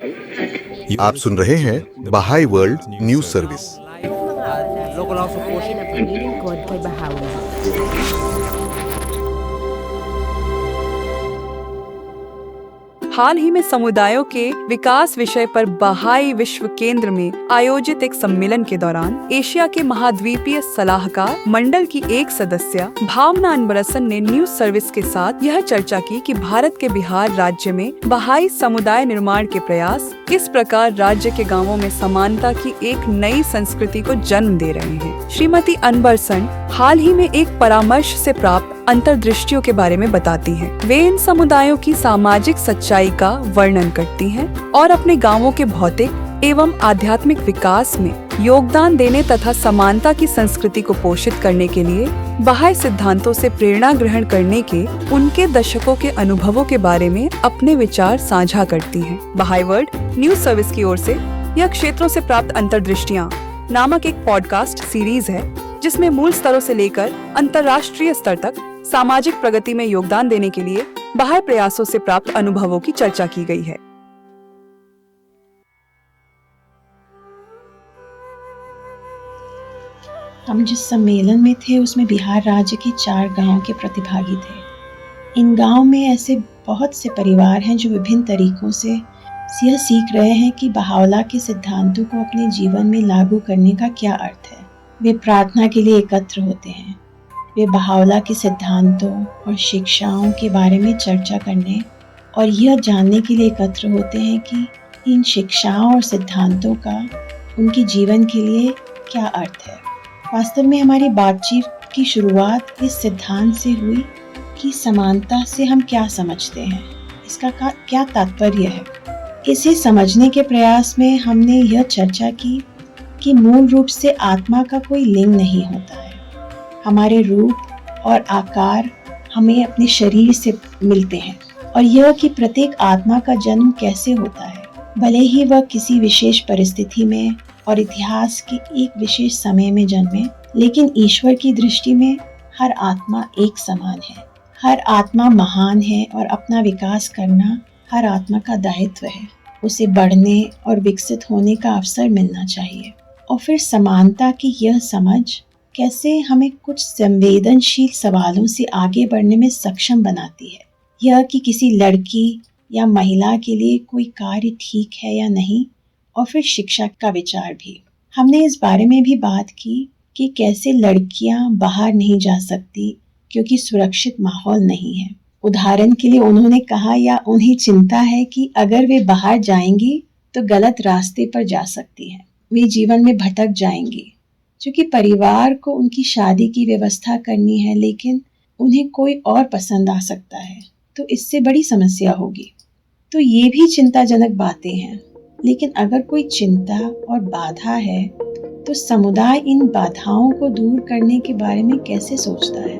आप सुन रहे हैं Bahá'í World news service. Ng paglilingkod kay Bahawi. हाल ही में समुदायों के विकास विषय पर बहाई विश्व केंद्र में आयोजित एक सम्मेलन के दौरान एशिया के महाद्वीपीय सलाहकार मंडल की एक सदस्य भावना अनबरसन ने न्यूज सर्विस के साथ यह चर्चा की कि भारत के बिहार राज्य में बहाई समुदाय निर्माण के प्रयास किस प्रकार राज्य के गांवों में समानता की एक नई संस्कृति को जन्म दे रहे हैं। श्रीमती अनबरसन हाल ही में एक परामर्श से प्राप्त अंतर्दृष्टियों के बारे में बताती हैं। वे इन समुदायों की सामाजिक सच्चाई का वर्णन करती हैं और अपने गांवों के भौतिक एवं आध्यात्मिक विकास में योगदान देने तथा समानता की संस्कृति को पोषित करने के लिए बहाई सिद्धांतों से प्रेरणा ग्रहण करने के उनके दशकों के अनुभवों के बारे में अपने विचार साझा करती हैं। बहाई वर्ल्ड न्यूज सर्विस की ओर से यह क्षेत्रों से प्राप्त अंतर्दृष्टियां नामक एक पॉडकास्ट सीरीज है, जिसमें मूल स्तरों से लेकर अंतर्राष्ट्रीय स्तर तक सामाजिक प्रगति में योगदान देने के लिए बाह्य प्रयासों से प्राप्त अनुभवों की चर्चा की गई है। हम जिस सम्मेलन में थे उसमें बिहार राज्य के 4 गांव के प्रतिभागी थे। इन गांव में ऐसे बहुत से परिवार हैं जो विभिन्न तरीकों से यह सीख रहे हैं कि बहावला के सिद्धांतों को अपने जीवन में लागू करने का क्या अर्थ है। वे प्रार्थना के लिए एकत्र होते हैं। वे बहावला के सिद्धांतों और शिक्षाओं के बारे में चर्चा करने और यह जानने के लिए एकत्र होते हैं कि इन शिक्षाओं और सिद्धांतों का उनके जीवन के लिए क्या अर्थ है। वास्तव में हमारी बातचीत की शुरुआत इस सिद्धांत से हुई कि समानता से हम क्या समझते हैं, इसका क्या तात्पर्य है। इसे समझने के प्रयास में हमने यह चर्चा की कि मूल रूप से आत्मा का कोई लिंग नहीं होता है। हमारे रूप और आकार हमें अपने शरीर से मिलते हैं, और यह कि प्रत्येक आत्मा का जन्म कैसे होता है, भले ही वह किसी विशेष परिस्थिति में और इतिहास के एक विशेष समय में जन्मे, लेकिन ईश्वर की दृष्टि में हर आत्मा एक समान है। हर आत्मा महान है और अपना विकास करना हर आत्मा का दायित्व है। उसे बढ़ने और विकसित होने का अवसर मिलना चाहिए। और फिर समानता की यह समझ कैसे हमें कुछ संवेदनशील सवालों से आगे बढ़ने में सक्षम बनाती है। यह कि किसी लड़की या महिला के लिए कोई कार्य ठीक है या नहीं, और फिर शिक्षा का विचार भी। हमने इस बारे में भी बात की कि कैसे लड़कियां बाहर नहीं जा सकती क्योंकि सुरक्षित माहौल नहीं है। उदाहरण के लिए उन्होंने कहा या उन्हें चिंता है कि अगर वे बाहर जाएंगी तो गलत रास्ते पर जा सकती हैं, वे जीवन में भटक जाएंगी, क्योंकि परिवार को उनकी शादी की व्यवस्था करनी है, लेकिन उन्हें कोई और पसंद आ सकता है, तो इससे बड़ी समस्या होगी। तो ये भी चिंताजनक बातें हैं। लेकिन अगर कोई चिंता और बाधा है तो समुदाय इन बाधाओं को दूर करने के बारे में कैसे सोचता है।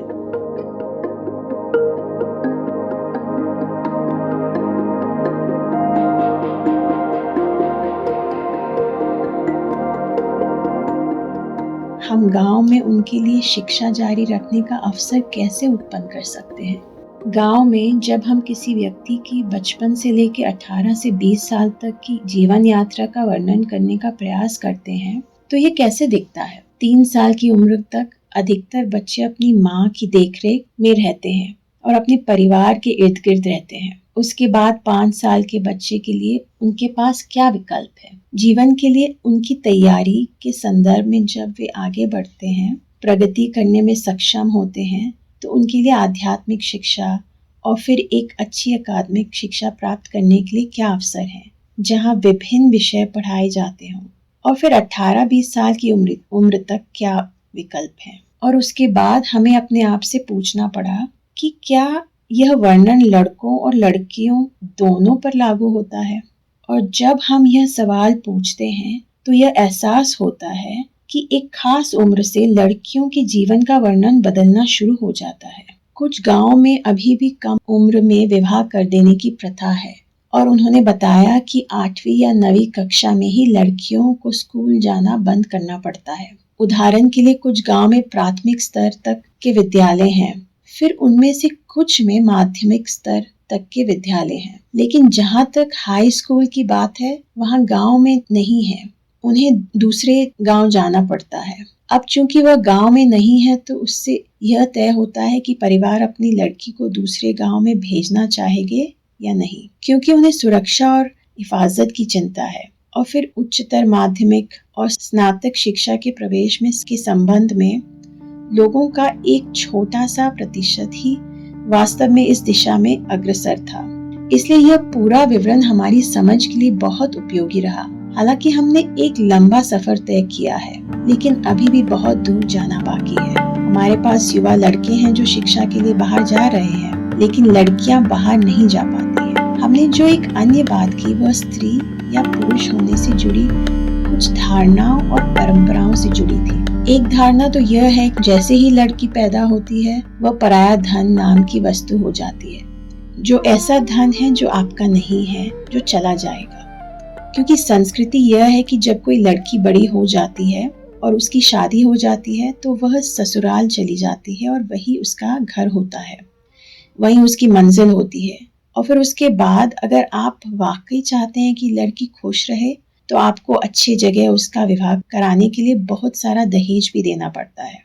हम गांव में उनके लिए शिक्षा जारी रखने का अवसर कैसे उत्पन्न कर सकते हैं। गांव में जब हम किसी व्यक्ति की बचपन से लेकर 18 से 20 साल तक की जीवन यात्रा का वर्णन करने का प्रयास करते हैं तो ये कैसे दिखता है। 3 साल की उम्र तक अधिकतर बच्चे अपनी माँ की देखरेख में रहते हैं और अपने परिवार के इर्द गिर्द रहते हैं। उसके बाद 5 साल के बच्चे के लिए उनके पास क्या विकल्प है। जीवन के लिए उनकी तैयारी के संदर्भ में जब वे आगे बढ़ते हैं, प्रगति करने में सक्षम होते हैं, तो उनके लिए आध्यात्मिक शिक्षा और फिर एक अच्छी अकादमिक शिक्षा प्राप्त करने के लिए क्या अवसर है, जहां विभिन्न विषय पढ़ाए जाते हों। और फिर 18-20 साल की उम्र तक क्या विकल्प है। और उसके बाद हमें अपने आप से पूछना पड़ा कि क्या यह वर्णन लड़कों और लड़कियों दोनों पर लागू होता है। और जब हम यह सवाल पूछते हैं तो यह एहसास होता है कि एक खास उम्र से लड़कियों के जीवन का वर्णन बदलना शुरू हो जाता है। कुछ गांवों में अभी भी कम उम्र में विवाह कर देने की प्रथा है, और उन्होंने बताया कि 8वीं या 9वीं कक्षा में ही लड़कियों को स्कूल जाना बंद करना पड़ता है। उदाहरण के लिए कुछ गांव में प्राथमिक स्तर तक के विद्यालय हैं, फिर उनमें से कुछ में माध्यमिक स्तर तक के विद्यालय हैं, लेकिन जहाँ तक हाई स्कूल की बात है वहाँ गांव में नहीं है, उन्हें दूसरे गांव जाना पड़ता है। अब चूंकि वह गांव में नहीं है तो उससे यह तय होता है कि परिवार अपनी लड़की को दूसरे गांव में भेजना चाहेंगे या नहीं, क्योंकि उन्हें सुरक्षा और हिफाजत की चिंता है। और फिर उच्चतर माध्यमिक और स्नातक शिक्षा के प्रवेश में के संबंध में लोगों का एक छोटा सा प्रतिशत ही वास्तव में इस दिशा में अग्रसर था। इसलिए यह पूरा विवरण हमारी समझ के लिए बहुत उपयोगी रहा। हालांकि हमने एक लंबा सफर तय किया है, लेकिन अभी भी बहुत दूर जाना बाकी है। हमारे पास युवा लड़के हैं जो शिक्षा के लिए बाहर जा रहे हैं, लेकिन लड़कियां बाहर नहीं जा पाती हैं। हमने जो एक अन्य बात की वह स्त्री या पुरुष होने से जुड़ी कुछ धारणाओं और परंपराओं से जुड़ी थी। एक धारणा तो यह है कि जैसे ही लड़की पैदा होती है वह पराया धन नाम की वस्तु हो जाती है, जो ऐसा धन है जो आपका नहीं है, जो चला जाएगा। क्योंकि संस्कृति यह है कि जब कोई लड़की बड़ी हो जाती है और उसकी शादी हो जाती है तो वह ससुराल चली जाती है और वही उसका घर होता है, वही उसकी मंजिल होती है। और फिर उसके बाद अगर आप वाकई चाहते हैं कि लड़की खुश रहे तो आपको अच्छी जगह उसका विवाह कराने के लिए बहुत सारा दहेज भी देना पड़ता है।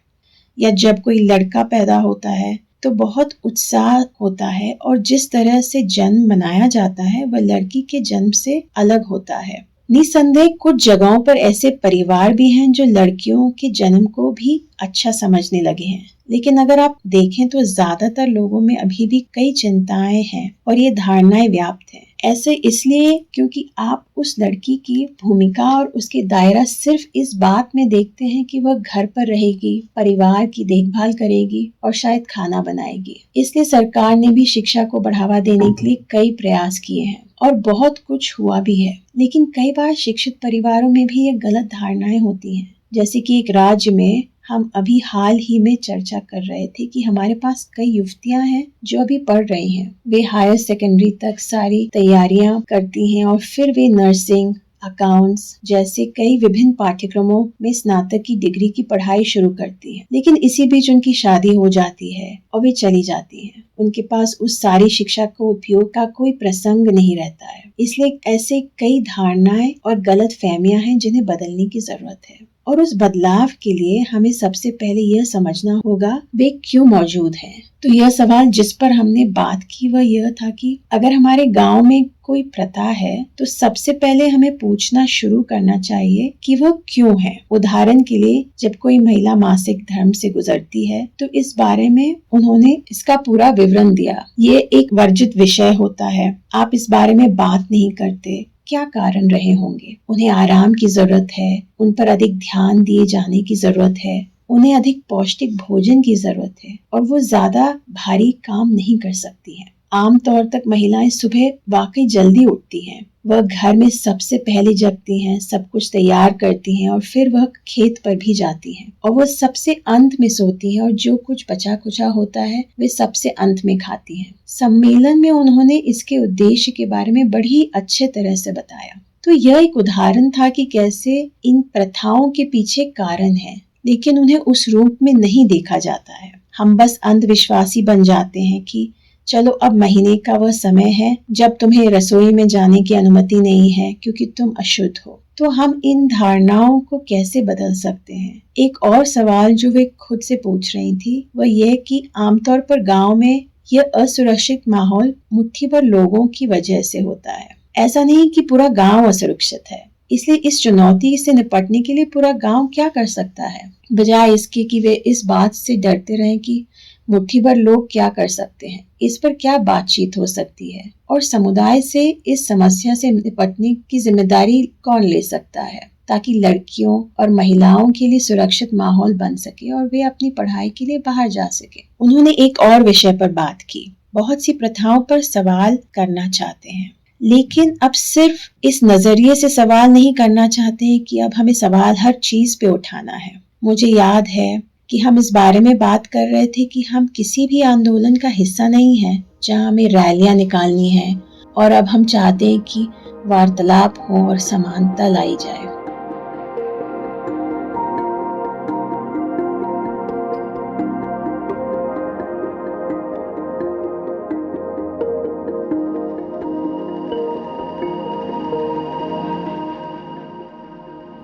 या जब कोई लड़का पैदा होता है तो बहुत उत्साह होता है और जिस तरह से जन्म मनाया जाता है वह लड़की के जन्म से अलग होता है। निसंदेह कुछ जगहों पर ऐसे परिवार भी हैं जो लड़कियों के जन्म को भी अच्छा समझने लगे हैं, लेकिन अगर आप देखें तो ज्यादातर लोगों में अभी भी कई चिंताएं हैं और ये धारणाएं व्याप्त हैं। ऐसे इसलिए क्योंकि आप उस लड़की की भूमिका और उसके दायरा सिर्फ इस बात में देखते हैं कि वह घर पर रहेगी, परिवार की देखभाल करेगी और शायद खाना बनाएगी। इसलिए सरकार ने भी शिक्षा को बढ़ावा देने के लिए कई प्रयास किए हैं और बहुत कुछ हुआ भी है। लेकिन कई बार शिक्षित परिवारों में भी ये गलत धारणाएं होती हैं। जैसे कि एक राज्य में हम अभी हाल ही में चर्चा कर रहे थे कि हमारे पास कई युवतियां हैं जो अभी पढ़ रही हैं। वे हायर सेकेंडरी तक सारी तैयारियां करती हैं और फिर वे नर्सिंग, अकाउंट्स जैसे कई विभिन्न पाठ्यक्रमों में स्नातक की डिग्री की पढ़ाई शुरू करती हैं। लेकिन इसी बीच उनकी शादी हो जाती है और वे चली जाती हैं। उनके पास उस सारी शिक्षा को उपयोग का कोई प्रसंग नहीं रहता है। इसलिए ऐसे कई धारणाएं और गलत फहमियां हैं जिन्हें बदलने की जरूरत है। और उस बदलाव के लिए हमें सबसे पहले यह समझना होगा वे क्यों मौजूद हैं। तो यह सवाल जिस पर हमने बात की वह यह था कि अगर हमारे गांव में कोई प्रथा है तो सबसे पहले हमें पूछना शुरू करना चाहिए कि वह क्यों है। उदाहरण के लिए जब कोई महिला मासिक धर्म से गुजरती है तो इस बारे में उन्होंने इसका पूरा विवरण दिया। ये एक वर्जित विषय होता है, आप इस बारे में बात नहीं करते। क्या कारण रहे होंगे? उन्हें आराम की जरूरत है, उन पर अधिक ध्यान दिए जाने की जरूरत है, उन्हें अधिक पौष्टिक भोजन की जरूरत है और वो ज्यादा भारी काम नहीं कर सकती हैं। आमतौर तक महिलाएं सुबह वाकई जल्दी उठती हैं, वह घर में सबसे पहले जगती हैं, सब कुछ तैयार करती हैं और फिर वह खेत पर भी जाती हैं और वह सबसे अंत में सोती हैं और जो कुछ बचा कुचा होता है वे सबसे अंत में खाती हैं। सम्मेलन में उन्होंने इसके उद्देश्य के बारे में बड़ी अच्छे तरह से बताया। तो यह एक उदाहरण था कि कैसे इन प्रथाओं के पीछे कारण है, लेकिन उन्हें उस रूप में नहीं देखा जाता है। हम बस अंधविश्वासी बन जाते हैं कि चलो अब महीने का वह समय है जब तुम्हें रसोई में जाने की अनुमति नहीं है क्योंकि तुम अशुद्ध हो। तो हम इन धारणाओं को कैसे बदल सकते हैं? एक और सवाल जो वे खुद से पूछ रही थी वह यह कि आमतौर पर गांव में यह असुरक्षित माहौल मुट्ठी भर लोगों की वजह से होता है। ऐसा नहीं कि पूरा गांव असुरक्षित है। इसलिए इस चुनौती से निपटने के लिए पूरा गांव क्या कर सकता है, बजाय इसके कि वे इस बात से डरते रहें कि मुट्ठी भर लोग क्या कर सकते हैं, इस पर क्या बातचीत हो सकती है और समुदाय से इस समस्या से निपटने की जिम्मेदारी कौन ले सकता है, ताकि लड़कियों और महिलाओं के लिए सुरक्षित माहौल बन सके और वे अपनी पढ़ाई के लिए बाहर जा सके। उन्होंने एक और विषय पर बात की। बहुत सी प्रथाओं पर सवाल करना चाहते हैं, लेकिन अब सिर्फ इस नजरिए से सवाल नहीं करना चाहते हैं कि अब हमें सवाल हर चीज पे उठाना है। मुझे याद है कि हम इस बारे में बात कर रहे थे कि हम किसी भी आंदोलन का हिस्सा नहीं हैं जहां हमें रैलियां निकालनी है और अब हम चाहते हैं कि वार्तालाप हो और समानता लाई जाए।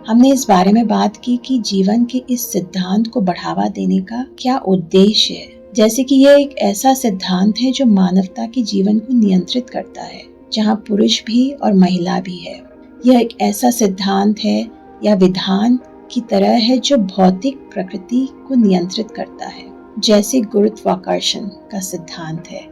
हमने इस बारे में बात की कि जीवन के इस सिद्धांत को बढ़ावा देने का क्या उद्देश्य है। जैसे कि यह एक ऐसा सिद्धांत है जो मानवता के जीवन को नियंत्रित करता है, जहाँ पुरुष भी और महिला भी है। यह एक ऐसा सिद्धांत है या विधान की तरह है जो भौतिक प्रकृति को नियंत्रित करता है, जैसे गुरुत्वाकर्षण का सिद्धांत है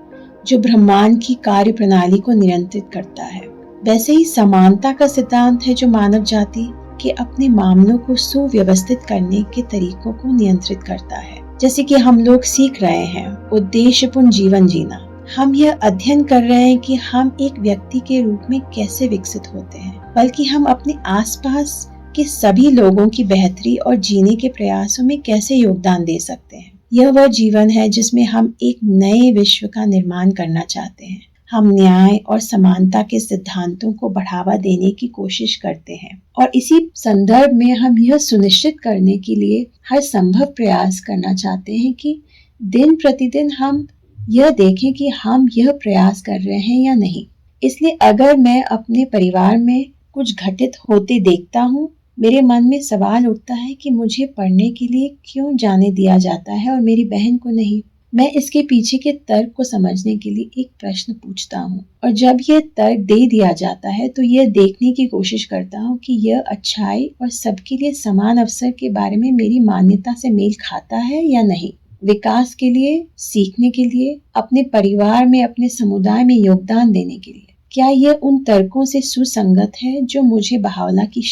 जो ब्रह्मांड की कार्य प्रणाली को नियंत्रित करता है। वैसे ही समानता का सिद्धांत है जो मानव जाति के अपने मामलों को सुव्यवस्थित करने के तरीकों को नियंत्रित करता है। जैसे कि हम लोग सीख रहे हैं उद्देश्यपूर्ण जीवन जीना। हम यह अध्ययन कर रहे हैं कि हम एक व्यक्ति के रूप में कैसे विकसित होते हैं, बल्कि हम अपने आसपास के सभी लोगों की बेहतरी और जीने के प्रयासों में कैसे योगदान दे सकते हैं। यह वह जीवन है जिसमें हम एक नए विश्व का निर्माण करना चाहते हैं। हम न्याय और समानता के सिद्धांतों को बढ़ावा देने की कोशिश करते हैं और इसी संदर्भ में हम यह सुनिश्चित करने के लिए हर संभव प्रयास करना चाहते हैं कि दिन प्रतिदिन हम यह देखें कि हम यह प्रयास कर रहे हैं या नहीं। इसलिए अगर मैं अपने परिवार में कुछ घटित होते देखता हूँ, मेरे मन में सवाल उठता है कि मुझे पढ़ने के लिए क्यों जाने दिया जाता है और मेरी बहन को नहीं। मैं इसके पीछे के तर्क को समझने के लिए एक प्रश्न पूछता हूँ और जब यह तर्क दे दिया जाता है तो यह देखने की कोशिश करता हूँ कि यह अच्छाई और सबके लिए समान अवसर के बारे में मेरी मान्यता से मेल खाता है या नहीं। विकास के लिए, सीखने के लिए, अपने परिवार में, अपने समुदाय में योगदान देने के लिए क्या यह उन तर्कों से सुसंगत है जो मुझे बहावला की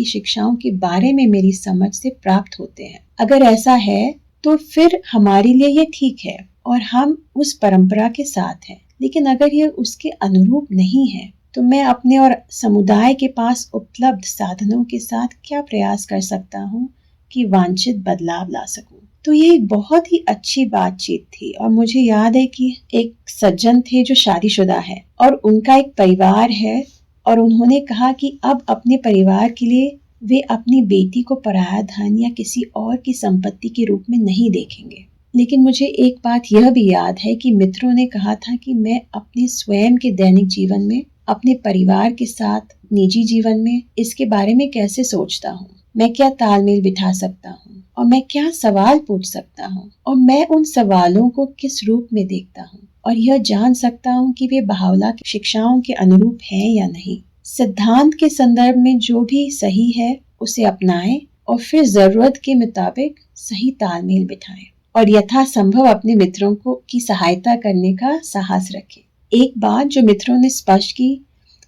शिक्षाओं के बारे में मेरी समझ से प्राप्त होते हैं। अगर ऐसा है तो फिर हमारे लिए यह ठीक है और हम उस परंपरा के साथ हैं। लेकिन अगर यह उसके अनुरूप नहीं है तो मैं अपने और समुदाय के पास उपलब्ध साधनों के साथ क्या प्रयास कर सकता हूँ कि वांछित बदलाव ला सकूं। तो ये एक बहुत ही अच्छी बातचीत थी और मुझे याद है कि एक सज्जन थे जो शादीशुदा है और उनका एक परिवार है और उन्होंने कहा कि अब अपने परिवार के लिए वे अपनी बेटी को पराया धन या किसी और की संपत्ति के रूप में नहीं देखेंगे। लेकिन मुझे एक बात यह भी याद है कि मित्रों ने कहा था कि मैं अपने स्वयं के दैनिक जीवन में, अपने परिवार के साथ, निजी जीवन में इसके बारे में कैसे सोचता हूँ, मैं क्या तालमेल बिठा सकता हूँ और मैं क्या सवाल पूछ सकता हूँ और मैं उन सवालों को किस रूप में देखता हूँ और यह जान सकता हूँ कि वे बहावला की शिक्षाओं के अनुरूप हैं या नहीं। सिद्धांत के संदर्भ में जो भी सही है उसे अपनाएं और फिर जरूरत के मुताबिक सही तालमेल बिठाएं और यथासंभव अपने मित्रों को की सहायता करने का साहस रखें। एक बात जो मित्रों ने स्पष्ट की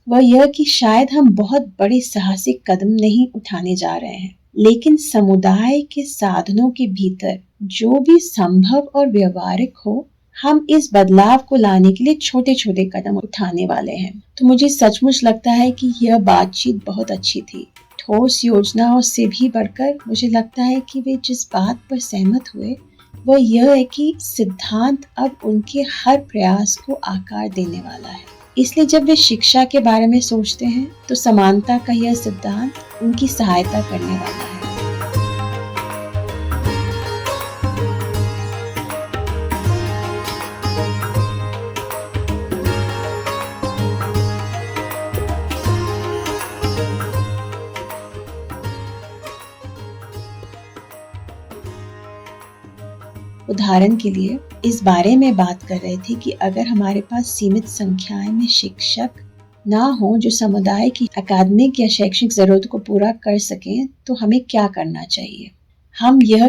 वह यह कि शायद हम बहुत बड़े साहसिक कदम नहीं उठाने जा रहे हैं, लेकिन समुदाय के साधनों के भीतर जो भी संभव और व्यवहारिक हो, हम इस बदलाव को लाने के लिए छोटे छोटे कदम उठाने वाले हैं। तो मुझे सचमुच लगता है कि यह बातचीत बहुत अच्छी थी। ठोस योजनाओं से भी बढ़कर मुझे लगता है कि वे जिस बात पर सहमत हुए वह यह है कि सिद्धांत अब उनके हर प्रयास को आकार देने वाला है। इसलिए जब वे शिक्षा के बारे में सोचते हैं तो समानता का यह सिद्धांत उनकी सहायता करने वाला है। उदाहरण के लिए इस बारे में बात कर रहे थे कि अगर हमारे पास सीमित संख्याएं में शिक्षक ना हो जो समुदाय की अकादमिक या शैक्षणिक जरूरतों को पूरा कर सकें तो हमें क्या करना चाहिए। हम यह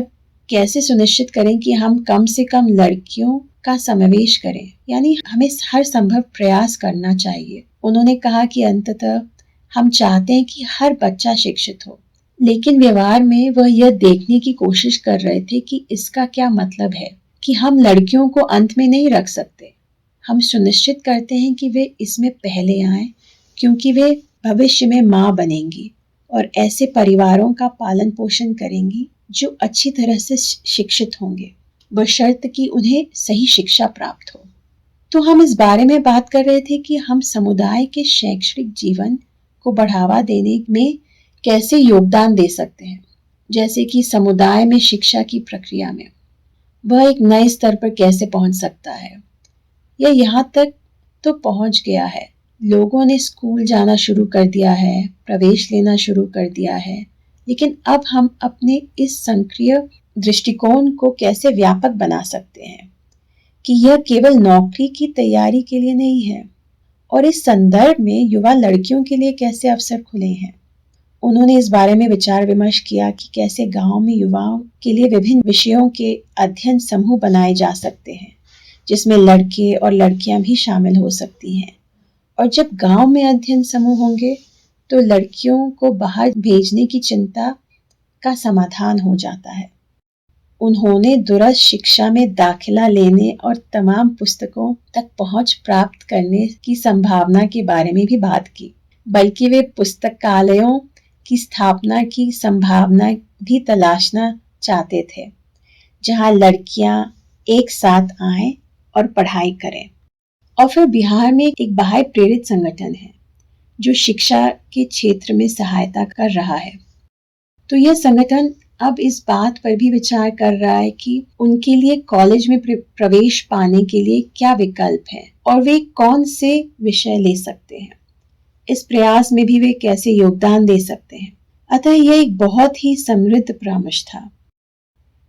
कैसे सुनिश्चित करें कि हम कम से कम लड़कियों का समावेश करें, यानी हमें हर संभव प्रयास करना चाहिए। उन्होंने कहा कि अंततः हम चाहते हैं कि हर बच्चा शिक्षित हो, लेकिन व्यवहार में वह यह देखने की कोशिश कर रहे थे कि इसका क्या मतलब है कि हम लड़कियों को अंत में नहीं रख सकते। हम सुनिश्चित करते हैं कि वे इसमें पहले आएं क्योंकि वे भविष्य में माँ बनेंगी और ऐसे परिवारों का पालन पोषण करेंगी जो अच्छी तरह से शिक्षित होंगे, बशर्त कि उन्हें सही शिक्षा प्राप्त हो। तो हम इस बारे में बात कर रहे थे कि हम समुदाय के शैक्षणिक जीवन को बढ़ावा देने में कैसे योगदान दे सकते हैं, जैसे कि समुदाय में शिक्षा की प्रक्रिया में वह एक नए स्तर पर कैसे पहुंच सकता है। यह यहाँ तक तो पहुंच गया है, लोगों ने स्कूल जाना शुरू कर दिया है, प्रवेश लेना शुरू कर दिया है, लेकिन अब हम अपने इस सक्रिय दृष्टिकोण को कैसे व्यापक बना सकते हैं कि यह केवल नौकरी की तैयारी के लिए नहीं है, और इस संदर्भ में युवा लड़कियों के लिए कैसे अवसर खुले हैं। उन्होंने इस बारे में विचार विमर्श किया कि कैसे गांव में युवाओं के लिए विभिन्न विषयों के अध्ययन समूह बनाए जा सकते हैं, जिसमें लड़के और लड़कियां भी शामिल हो सकती हैं। और जब गांव में अध्ययन समूह होंगे तो लड़कियों को बाहर भेजने की चिंता का समाधान हो जाता है। उन्होंने दूरस्थ शिक्षा में दाखिला लेने और तमाम पुस्तकों तक पहुंच प्राप्त करने की संभावना के बारे में भी बात की, बल्कि वे पुस्तकालयों की स्थापना की संभावना भी तलाशना चाहते थे, जहां लड़कियां एक साथ आएं और पढ़ाई करें। और फिर बिहार में एक बाह्य प्रेरित संगठन है जो शिक्षा के क्षेत्र में सहायता कर रहा है। तो यह संगठन अब इस बात पर भी विचार कर रहा है कि उनके लिए कॉलेज में प्रवेश पाने के लिए क्या विकल्प है और वे कौन से विषय ले सकते हैं। इस प्रयास में भी वे कैसे योगदान दे सकते हैं। अतः यह एक बहुत ही समृद्ध परामर्श था।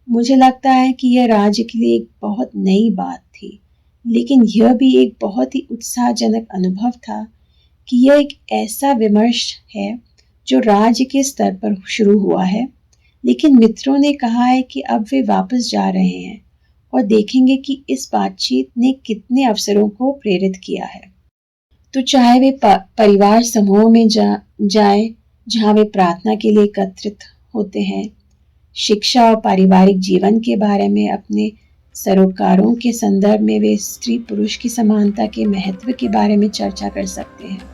मुझे लगता है कि यह राज्य के लिए एक बहुत नई बात थी, लेकिन यह भी एक बहुत ही उत्साहजनक अनुभव था कि यह एक ऐसा विमर्श है जो राज्य के स्तर पर शुरू हुआ है, लेकिन मित्रों ने कहा है कि अब वे वापस जा रहे हैं और देखेंगे कि इस बातचीत ने कितने अवसरों को प्रेरित किया है। तो चाहे वे परिवार समूह में जाए जहां वे प्रार्थना के लिए एकत्रित होते हैं, शिक्षा और पारिवारिक जीवन के बारे में अपने सरोकारों के संदर्भ में वे स्त्री पुरुष की समानता के महत्व के बारे में चर्चा कर सकते हैं।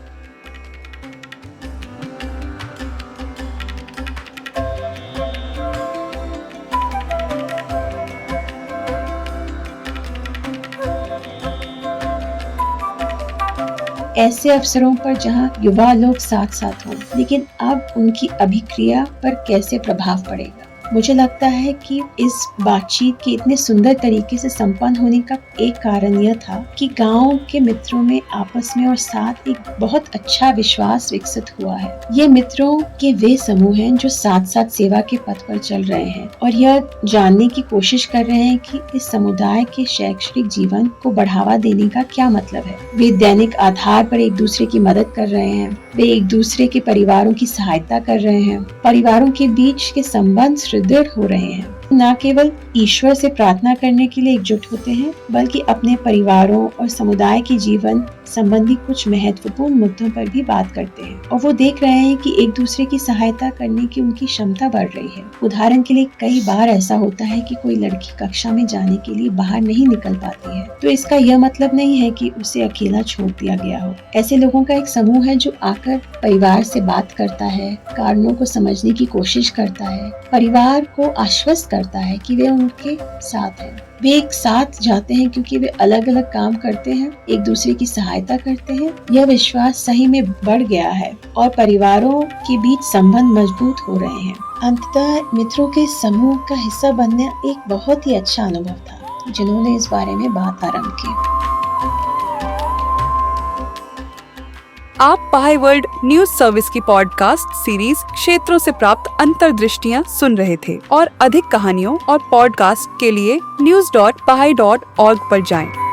ऐसे अवसरों पर जहां युवा लोग साथ साथ हों, लेकिन अब उनकी अभिक्रिया पर कैसे प्रभाव पड़ेगा। मुझे लगता है कि इस बातचीत के इतने सुंदर तरीके से संपन्न होने का एक कारण यह था कि गांव के मित्रों में आपस में और साथ एक बहुत अच्छा विश्वास विकसित हुआ है। ये मित्रों के वे समूह हैं जो साथ साथ सेवा के पथ पर चल रहे हैं और यह जानने की कोशिश कर रहे हैं कि इस समुदाय के शैक्षणिक जीवन को बढ़ावा देने का क्या मतलब है। वे दैनिक आधार पर एक दूसरे की मदद कर रहे हैं, वे एक दूसरे के परिवारों की सहायता कर रहे हैं, परिवारों के बीच के संबंध सुदृढ़ हो रहे हैं, न केवल ईश्वर से प्रार्थना करने के लिए एकजुट होते हैं, बल्कि अपने परिवारों और समुदाय के जीवन संबंधी कुछ महत्वपूर्ण मुद्दों पर भी बात करते हैं और वो देख रहे हैं कि एक दूसरे की सहायता करने की उनकी क्षमता बढ़ रही है। उदाहरण के लिए कई बार ऐसा होता है कि कोई लड़की कक्षा में जाने के लिए बाहर नहीं निकल पाती है, तो इसका यह मतलब नहीं है कि उसे अकेला छोड़ दिया गया हो। ऐसे लोगों का एक समूह है जो आकर परिवार से बात करता है, कारणों को समझने की कोशिश करता है, परिवार को आश्वस्त करता है कि वे उनके साथ हैं। वे एक साथ जाते हैं क्योंकि वे अलग अलग काम करते हैं, एक दूसरे की सहायता करते हैं। यह विश्वास सही में बढ़ गया है और परिवारों के बीच संबंध मजबूत हो रहे हैं। अंततः मित्रों के समूह का हिस्सा बनना एक बहुत ही अच्छा अनुभव था जिन्होंने इस बारे में बात आरंभ की। आप पहाई वर्ल्ड न्यूज सर्विस की पॉडकास्ट सीरीज क्षेत्रों से प्राप्त अंतर्दृष्टियां सुन रहे थे और अधिक कहानियों और पॉडकास्ट के लिए news.pahai.org पर जाएं।